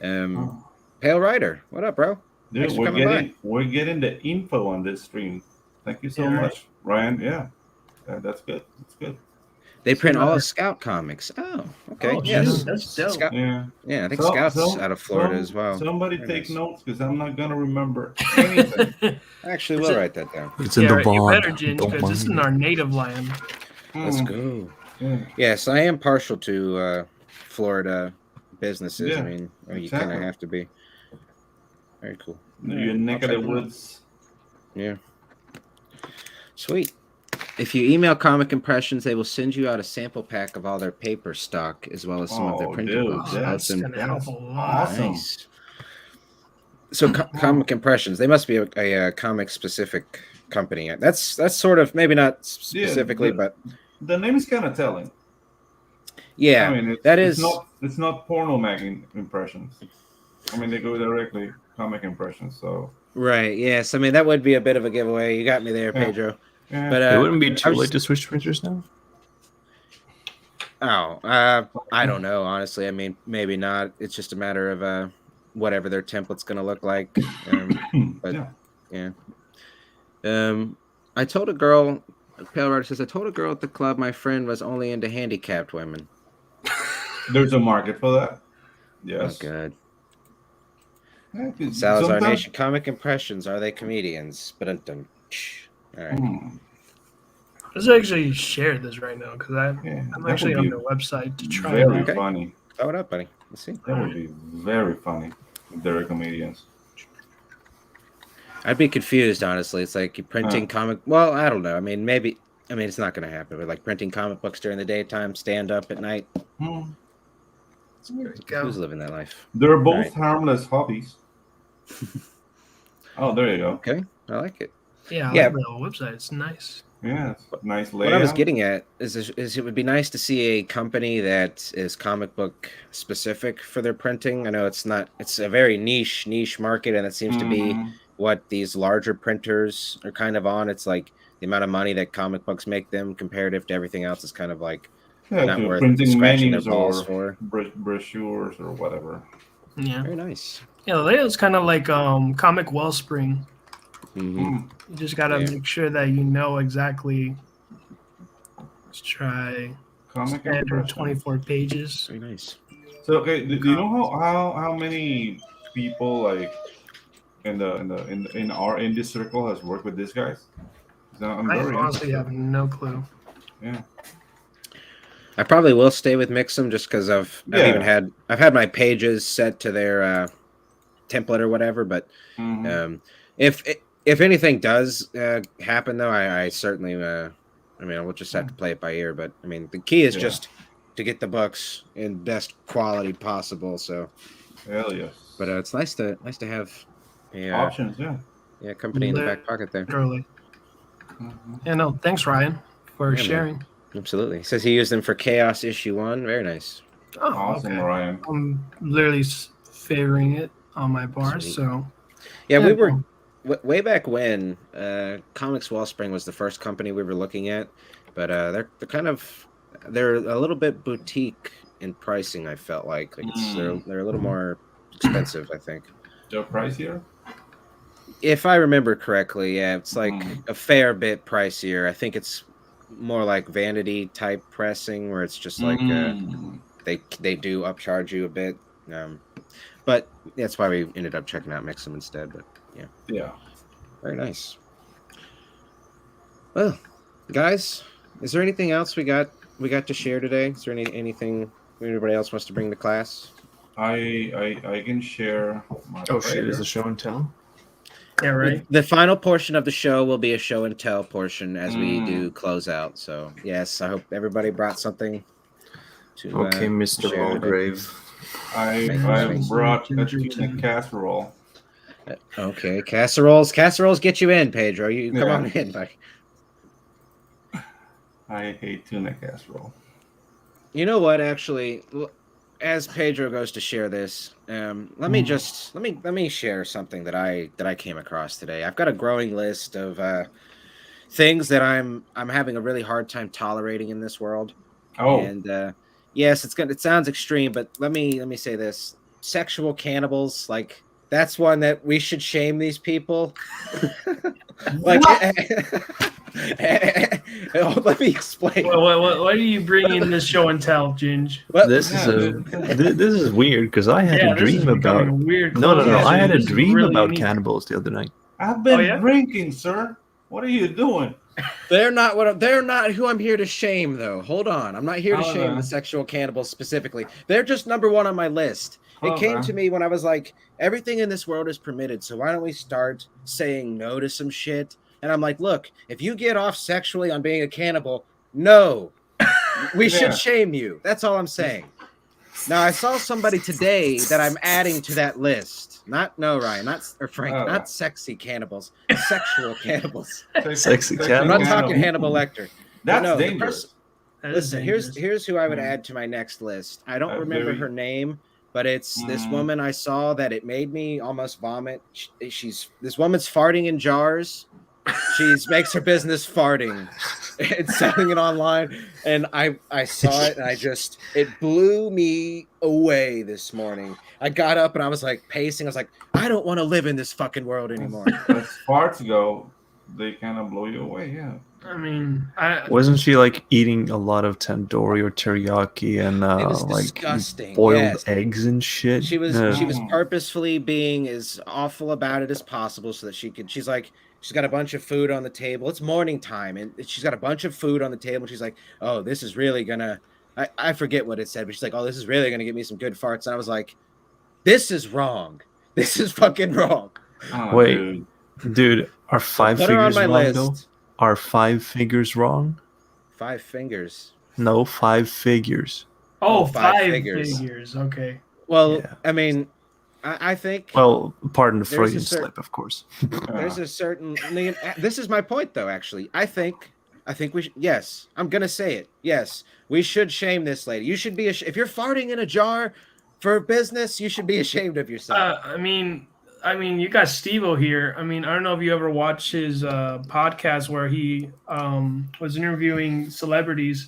Pale Rider, what up, bro? Dude, Thanks for coming we're getting the info on this stream. Thank you so Yeah, right. much, Ryan. Yeah, that's good. That's good. They print all another- of Scout comics. Oh, okay. Oh, Yes. shit, that's dope. Scout, Yeah. yeah, I think So- Scout's so- out of Florida some- as well. Somebody Very take nice. notes because I'm not gonna remember anything. I actually Is will it- write that down. It's in Yeah, the you bond. better, Ginge, Don't because this is mind. our native land. Let's Hmm. go. Yeah. Yes, I am partial to Florida businesses. Yeah, I mean, you kind exactly. of have to be. Very cool. Your neck I'll of check the them out. woods. Yeah. Sweet. If you email Comic Impressions, they will send you out a sample pack of all their paper stock as well as some of their Oh, printed dude, books. Oh, that's Awesome. gonna help a lot. awesome. Nice. So Comic Impressions, they must be a comic specific company. That's sort of maybe not specifically, the- but The name is kind of telling. yeah, I mean, it's not porno mag impressions. I mean, they go directly comic impressions. So right. Yes, I mean that would be a bit of a giveaway. You got me there, Yeah. Pedro. yeah. But It wouldn't be I too was- late to switch printers now. I don't know, honestly. I mean, maybe not. It's just a matter of whatever their template's going to look like. But yeah. I told a girl, Pale Rider says, I told a girl at the club my friend was only into handicapped women. There's a market for that. Oh, Yes. God. Yeah, 'cause Salazar sometimes- Nation comic impressions. Are they comedians? But all right. Let's actually share this right now because Yeah, I'm that actually would on be their website to try very it out. funny. Throw it up, buddy. Let's see. That would be very funny if they're comedians. I'd be confused, honestly. It's like you printing comic. Well, I don't know. I mean, maybe. I mean, it's not going to happen. But like printing comic books during the daytime, stand up at night. Hmm. There we go. Who's living that life? They're both Right. harmless hobbies. Oh, there you go. Okay, I like it. Yeah, I Yeah. like the website. It's nice. Yeah, it's nice layout. What I was getting at is it would be nice to see a company that is comic book specific for their printing. I know it's not. It's a very niche market, and it seems to be Mhm. what these larger printers are kind of on. It's like the amount of money that comic books make them comparative to everything else is kind of like Yeah, not to worth printing scratching their menus balls or for. brochures or whatever. Yeah. Very nice. Yeah, the layout's kind of like comic wellspring. Mhm. Mm. You just gotta Yeah. make sure that you know exactly. Let's try Comic standard impressions. 24 pages. Very nice. So okay, do you know how many people like in this circle has worked with these guys? I'm I very honestly interested. have no clue. Yeah. I probably will stay with Mixum just because I've Yeah. had my pages set to their template or whatever. But Mhm. if anything does happen though, I certainly I mean we'll just have to play it by ear. But I mean the key is Yeah. just to get the books in best quality possible. So, Hell yes. but it's nice to have a Options, yeah. company in the back pocket there. Literally. Mhm. Yeah, no, thanks, Ryan, for Yeah, man. sharing. Absolutely. He says he used them for Chaos issue 1. Very nice. Oh, Awesome, okay. Ryan. I'm literally favoring it on my bar, Sweet. so Yeah, we were cool. way back when Comics Wellspring was the first company we were looking at, but they're a little bit boutique in pricing. I felt like they're a little more expensive. I think. Your price here? if I remember correctly, yeah, it's like Mm. a fair bit pricier. I think it's more like vanity type pressing, where it's just like Mm. they do upcharge you a bit. Um, but that's why we ended up checking out Mixum instead. But yeah, Yeah. very nice. Well, guys, is there anything else we got to share today? Is there anything anybody else wants to bring to class? I can share my Oh shit! Is trailer. the show and tell? Yeah, right. The final portion of the show will be a show and tell portion as we do Mm. close out. So yes, I hope everybody brought something to Okay, Mr. share today. Mulgrave. I Amazing. brought a Ginger tuna tea. casserole. Okay, casseroles get you in, Pedro. You come Yeah. on in, buddy. I hate tuna casserole. You know what? Actually, as Pedro goes to share this, let me just let me share something that I came across today. I've got a growing list of things that I'm having a really hard time tolerating in this world. Oh, And yes, it sounds extreme, but let me say this: sexual cannibals, like that's one that we should shame these people. Like, oh, let me explain. Why do you bring in this show and tell, Ginge? Well, This yeah, this is weird because I had Yeah, a this is dream becoming about. a weird. No. Yeah, I had a This is dream really about unique. cannibals the other night. I've been Oh, yeah? drinking, sir. What are you doing? they're not who I'm here to shame, though. Hold on, I'm not here to shame the Okay. sexual cannibals specifically. They're just number one on my list. It came to me when I was like, everything in this world is permitted, so why don't we start saying no to some shit? And I'm like, look, if you get off sexually on being a cannibal, no, we should Yeah. shame you. That's all I'm saying. Now, I saw somebody today that I'm adding to that list. Ryan, Frank, Oh. not sexy cannibals, sexual cannibals. Sexy I'm cannibals? not talking Hannibal Lecter. That's no, the dangerous. That is Listen, dangerous. here's who I would Mm. add to my next list. I don't remember very- her name, but it's this Mm. woman I saw that it made me almost vomit. This woman's farting in jars. She's makes her business farting and selling it online. And I saw it and it blew me away this morning. I got up and I was like pacing. I was like, I don't want to live in this fucking world anymore. As farts go, they kind of blow you away. Yeah. I mean, Wasn't she like eating a lot of tandoori or teriyaki and It was like disgusting. boiled Yes. eggs and shit? She was Mm. purposefully being as awful about it as possible so that she's like, she's got a bunch of food on the table. It's morning time and she's got a bunch of food on the table. She's like, oh, this is really gonna, I forget what it said, but she's like, oh, this is really gonna give me some good farts. And I was like, this is wrong. This is fucking wrong. Oh, Wait. Dude, are five Put her on figures my wrong though? list. Are 5 figures wrong? 5 fingers. No, 5 figures. oh, Oh, five 5 figures. figures. Okay. Well, Yeah. I mean, I think Well, pardon the There's a Freudian cer- slip, of course. there's a certain. This is my point, though. Actually, I think we should. Yes, I'm gonna say it. Yes, we should shame this lady. You should be if you're farting in a jar for business, you should be ashamed of yourself. I mean, you got Steve-O here. I mean, I don't know if you ever watched his podcast where he was interviewing celebrities.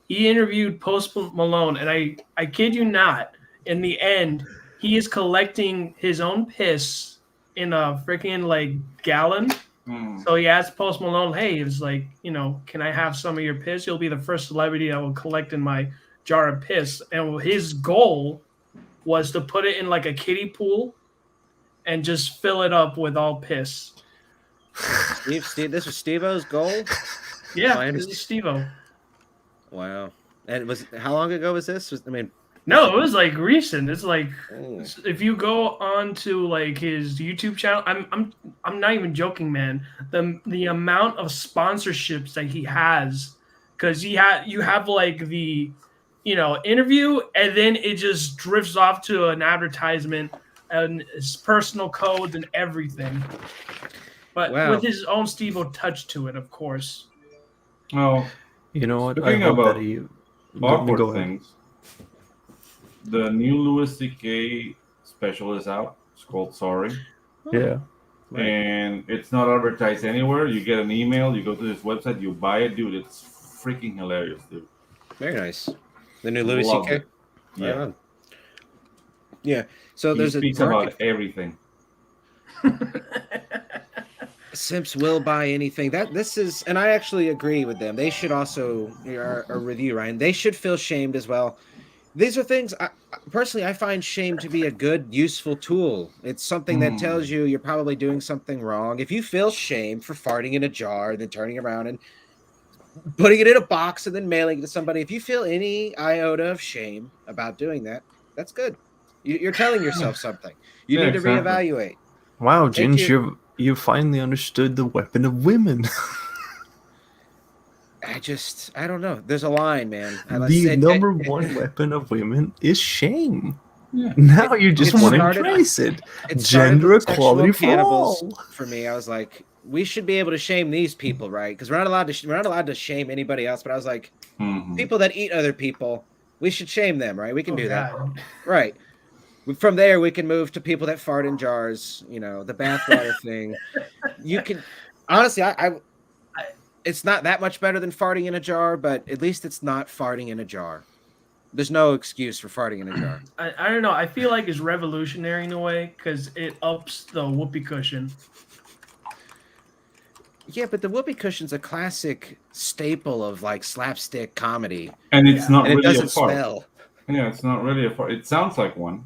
He interviewed Post Malone, and I kid you not, in the end, he is collecting his own piss in a freaking like gallon. Mm. So he asked Post Malone, "Hey, it's like, can I have some of your piss? You'll be the first celebrity I will collect in my jar of piss." And his goal was to put it in like a kiddie pool and just fill it up with all piss. Steve, this was Steve-O's goal. Yeah, I this understand. is Steve-O. Wow. And how long ago was this? No, it was like recent. It's like Oh. if you go on to like his YouTube channel, I'm not even joking, man. The amount of sponsorships that he has, because you have like the interview, and then it just drifts off to an advertisement and his personal codes and everything. But Wow. with his own Steve-O touch to it, of course. Oh, You know what? Speaking I hope about that he awkward go ahead. things. The new Louis C.K. special is out. It's called Sorry. Yeah. Right. And it's not advertised anywhere. You get an email, you go to this website, you buy it, dude. It's freaking hilarious, dude. Very nice. The new Louis Love C.K. it. Yeah. Yeah. So He there's speaks a about everything. Simps will buy anything. This is, and I actually agree with them. They should also, or with you, Ryan, they should feel shamed as well. These are things, personally, I find shame to be a good, useful tool. It's something that tells you you're probably doing something wrong. If you feel shame for farting in a jar, then turning around and putting it in a box and then mailing it to somebody, if you feel any iota of shame about doing that, that's good. You're telling yourself something. You Yeah, need to exactly. reevaluate. Wow, Take Ginge, you finally understood the weapon of women. I don't know. There's a line, man. The number one weapon of women is shame. Yeah. Now you just it want to started- embrace it. It started Gender with sexual equality for cannibals all. for me. I was like, we should be able to shame these people, right? Because we're not allowed to shame anybody else. But I was like, people that eat other people, we should shame them, right? We can do that, right? From there, we can move to people that fart in jars. You know, the bathwater thing. You can honestly, it's not that much better than farting in a jar, but at least it's not farting in a jar. There's no excuse for farting in a jar. I don't know. I feel like it's revolutionary in a way because it ups the whoopee cushion. Yeah, but the whoopee cushion's a classic staple of like slapstick comedy, And it's not and it really doesn't a fart. smell. Yeah, it's not really a fart. It sounds like one,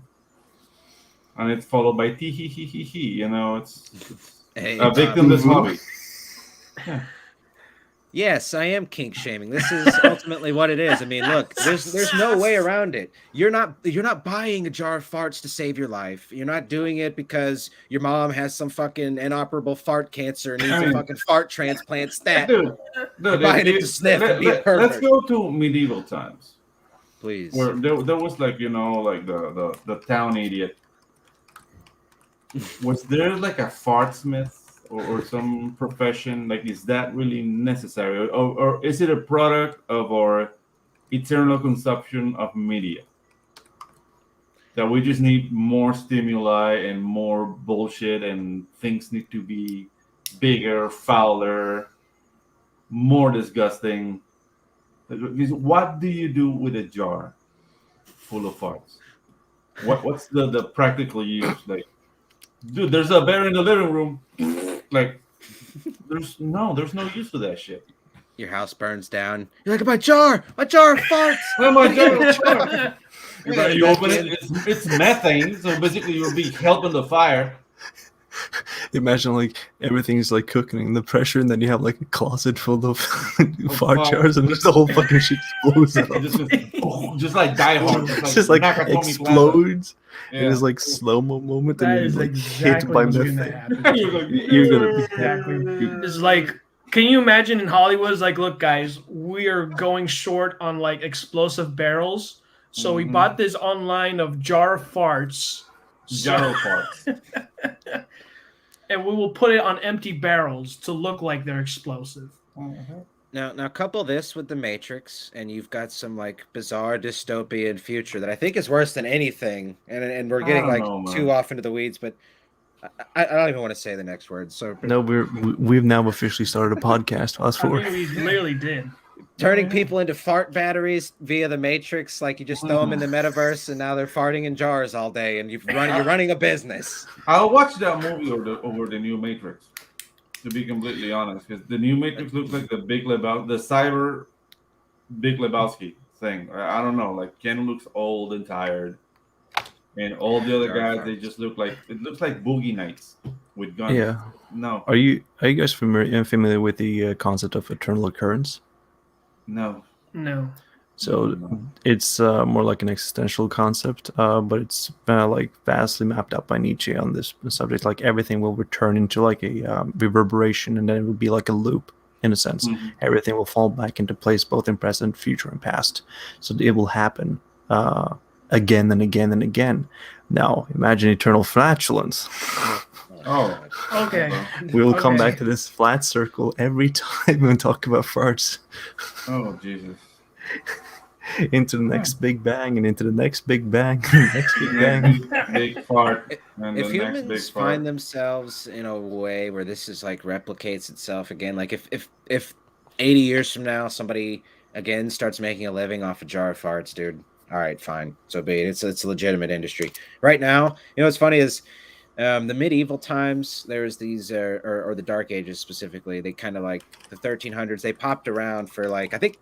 and it's followed by tee hee hee hee hee. You know, it's Hey, a victimless hobby. Yeah. Yes, I am kink shaming. This is ultimately what it is. I mean, look, there's no way around it. You're not buying a jar of farts to save your life. You're not doing it because your mom has some fucking inoperable fart cancer and needs a fucking fart transplant stat. Dude, You're buying it to sniff and be a pervert. let's go to medieval times. Please. Where there was like, you know, like the town idiot. Was there like a fart smith or some profession? Like, is that really necessary? Or is it a product of our eternal consumption of media? That we just need more stimuli and more bullshit, and things need to be bigger, fouler, more disgusting. What do you do with a jar full of farts? What's the practical use? Like, dude, there's a bear in the living room. Like, there's no use to that shit. Your house burns down. You're like, my jar of farts. Oh my god! You open it, it's methane. So basically, you'll be helping the fire. Imagine like everything's like cooking in the pressure, and then you have like a closet full of fart jars, and just the whole fucking shit explodes up. Just like Die Hard. Just like explodes. Yeah. And it's like slow-mo moment, That and is you're like exactly hit by what's gonna methane. happen. You're gonna be Exactly. It's like, can you imagine in Hollywood? It's like, look, guys, we are going short on like explosive barrels, so we bought this online of jar farts. Jar farts. And we will put it on empty barrels to look like they're explosive. Now couple this with the Matrix, and you've got some like bizarre dystopian future that I think is worse than anything. And we're getting too off into the weeds, but I don't even want to say the next word. So No, we've now officially started a podcast. Us I four. mean, we literally did. turning people into fart batteries via the Matrix, like you just throw them in the metaverse, and now they're farting in jars all day, and you're running a business. I'll watch that movie over the new Matrix. To be completely honest, because the new Matrix looks like the cyber Big Lebowski thing. I don't know. Like, Ken looks old and tired, and all the other guys, they just look like Boogie Nights with guns. Yeah. No. Are you guys familiar with the concept of eternal occurrence? No. So it's more like an existential concept, but it's like vastly mapped out by Nietzsche on this subject. Like everything will return into like a reverberation, and then it will be like a loop in a sense. Mm-hmm. Everything will fall back into place, both in present, future, and past. So it will happen again and again and again. Now imagine eternal flatulence. Oh. Okay. We will come back to this flat circle every time we talk about farts. Oh, Jesus. Into the next big bang, and into the next big bang, and the next big bang. Big fart. And If the next humans big fart. find themselves in a way where this is like replicates itself again, like if 80 years from now somebody again starts making a living off a jar of farts, dude, all right, fine, so be it. It's a legitimate industry. Right now, you know what's funny is The medieval times, there's these, or the Dark Ages specifically. They kind of like the 1300s. They popped around for like I think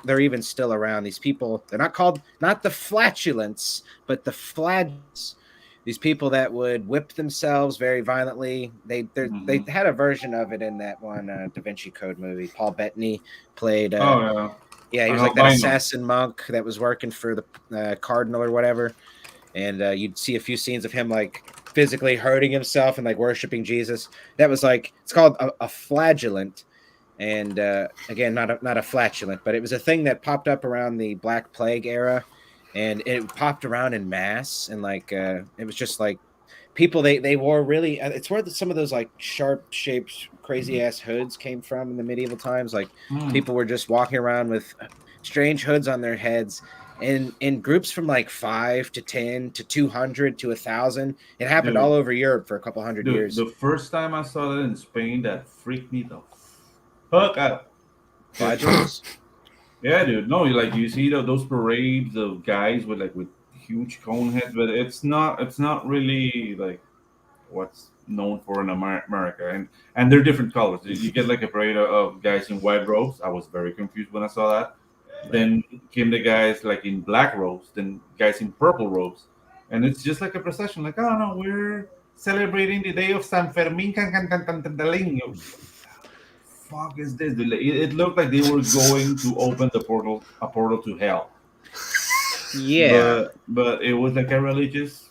they're even still around. These people, they're not the flatulence, but the flags. These people that would whip themselves very violently. They had a version of it in that one Da Vinci Code movie. Paul Bettany played. Oh Yeah, he was like that assassin monk that was working for the cardinal or whatever. And you'd see a few scenes of him like physically hurting himself and like worshiping Jesus. That was like it's called a flagellant, and again, not a flatulent, but it was a thing that popped up around the Black Plague era, and it popped around in mass, and like it was just like people they wore really. It's where some of those like sharp shaped crazy ass hoods came from in the medieval times. Like people were just walking around with strange hoods on their heads. In groups from like 5 to 10 to 200 to 1,000. It happened all over Europe for a couple hundred years. The first time I saw that in Spain, that freaked me the fuck out. Flagellants? Yeah, dude. No, like you see those parades of guys with huge cone heads, but it's not really like what's known for in America, and they're different colors. You get like a parade of guys in white robes. I was very confused when I saw that. Then came the guys like in black robes, then guys in purple robes, and it's just like a procession. Like, oh no, we're celebrating the day of San Fermin. Fuck is this? It looked like they were going to open a portal to hell. Yeah, but it was like a religious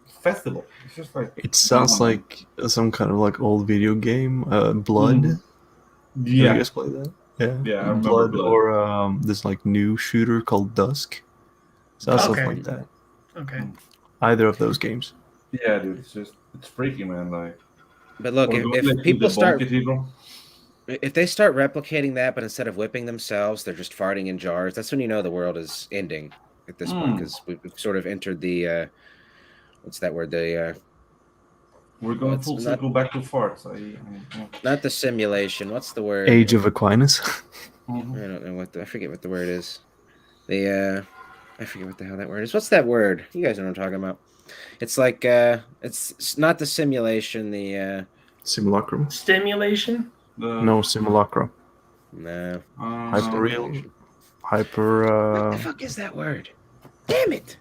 festival. It's just like it sounds like some kind of like old video game, Blood. Yeah, Did you guys play that? Yeah, I remember Blood, Blood. or this like new shooter called Dusk. Sounds something like that. Okay. Either of those games. Yeah, dude, it's freaky, man. Like, but look, if people if they start replicating that, but instead of whipping themselves, they're just farting in jars. That's when you know the world is ending at this point, because we've sort of entered the what's that word? We're going full circle back to farts. Not the simulation. What's the word? Age of Aquinas. I don't know I forget what the word is. I forget what the hell that word is. What's that word? You guys know what I'm talking about. It's like it's not the simulation. The Simulacrum. Stimulation. No, simulacrum. No. Hyperreal. Hyper. What the fuck is that word? Damn it!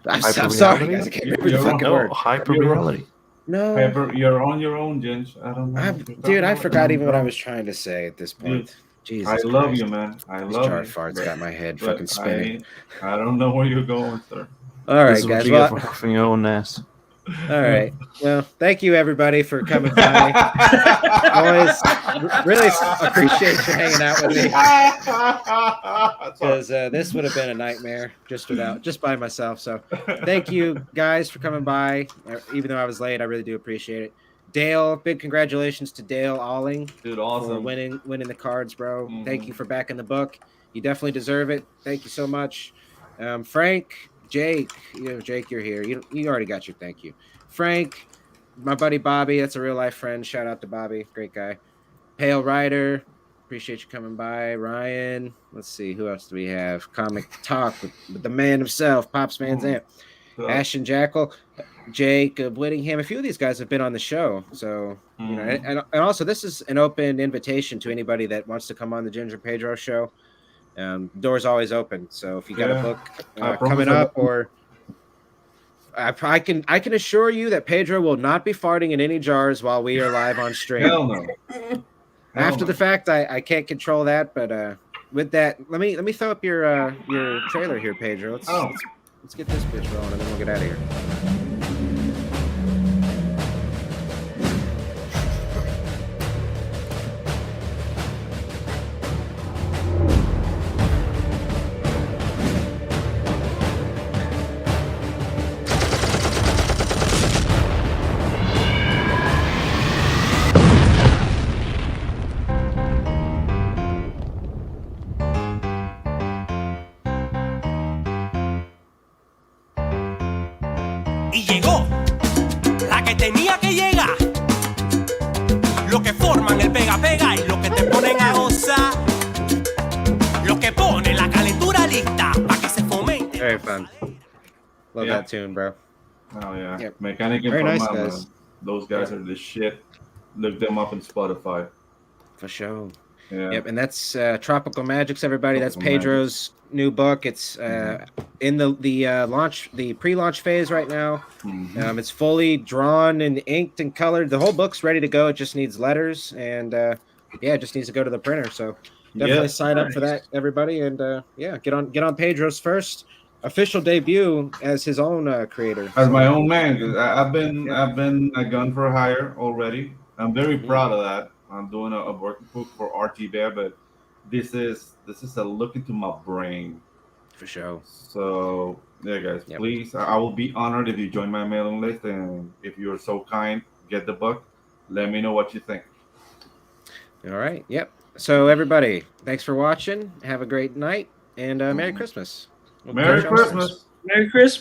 I'm Hyper sorry, reality? guys. I can't remember the fucking word. Hyper reality. No, You're on your own, Ginge. I don't know. dude, I forgot even what I was trying to say at this point. Jesus, I love Christ. you, man. I These love jar you. farts got my head fucking spinning. I don't know where you're going, sir. All right, This is what guys. you get for huffing your own ass. All right. Well, thank you everybody for coming by. Always really appreciate you hanging out with me, because this would have been a nightmare just by myself. So thank you guys for coming by. Even though I was late, I really do appreciate it. Dale, big congratulations to Dale Alling, Dude, awesome. for winning the cards, bro. Thank you for backing the book. You definitely deserve it. Thank you so much. Frank, Jake, Jake, you're here. You already got your thank you. Frank, my buddy Bobby, that's a real life friend. Shout out to Bobby, great guy. Pale Rider, appreciate you coming by. Ryan, let's see, who else do we have? Comic Talk with the man himself, Pops Van Zandt. Ash and Jackal, Jacob Whittingham. A few of these guys have been on the show, so you know. And also, this is an open invitation to anybody that wants to come on the Ginger Pedro show. Doors always open. So if you got a book coming up, or I can assure you that Pedro will not be farting in any jars while we are live on stream. Hell no. After the fact, I can't control that, but with that, let me throw up your trailer here, Pedro. Let's get this bitch rolling, and then we'll get out of here. Y llegó la que tenía que llegar. Lo que forman el pega-pega y lo que te ponen a gozar. Lo que pone la calentura lista para que se fomente. Very fun. Love that tune, bro. Oh yeah, Yep. Mechanic Very nice, Informa, guys. those guys are the shit. Look them up on Spotify. For sure. Yeah. Yep, and that's Tropical Magics, everybody. That's Tropical Pedro's new book. It's in the pre-launch phase right now. Mhm. It's fully drawn and inked and colored. The whole book's ready to go. It just needs letters, and it just needs to go to the printer. So definitely Yep. sign up for that, everybody, and get on Pedro's first official debut as his own creator. As So, my own man, 'cause Yeah. I've been a gun for hire already. I'm very Mhm. proud of that. I'm doing a workbook for RT Bear, but this is a look into my brain. for sure. So yeah, guys, Yep. please, I will be honored if you join my mailing list, and if you're so kind, get the book. Let me know what you think. All right. Yep. So everybody, thanks for watching. Have a great night, and Merry Christmas. We'll Merry catch y'all soon. Christmas. Merry Christmas.